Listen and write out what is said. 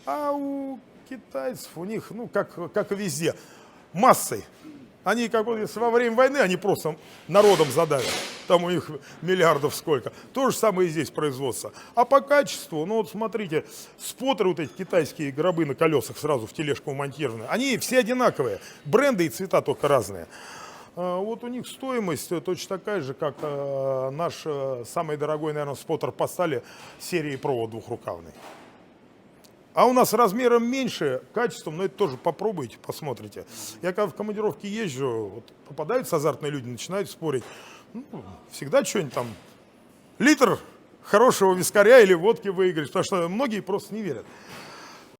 А у китайцев, у них, ну, как и везде, массой. Они, как вот, если во время войны, они просто народом задавят. Там у них миллиардов сколько. То же самое и здесь производство. А по качеству, ну вот смотрите, споттеры, вот эти китайские гробы на колесах сразу в тележку вмонтированы, они все одинаковые. Бренды и цвета только разные. Вот у них стоимость точно такая же, как наш самый дорогой, наверное, споттер по стали серии Pro двухрукавный. А у нас размером меньше, качеством, но это тоже попробуйте, посмотрите. Я когда в командировке езжу, вот попадаются азартные люди, начинают спорить. Ну, всегда что-нибудь там, литр хорошего вискаря или водки выиграешь, потому что многие просто не верят.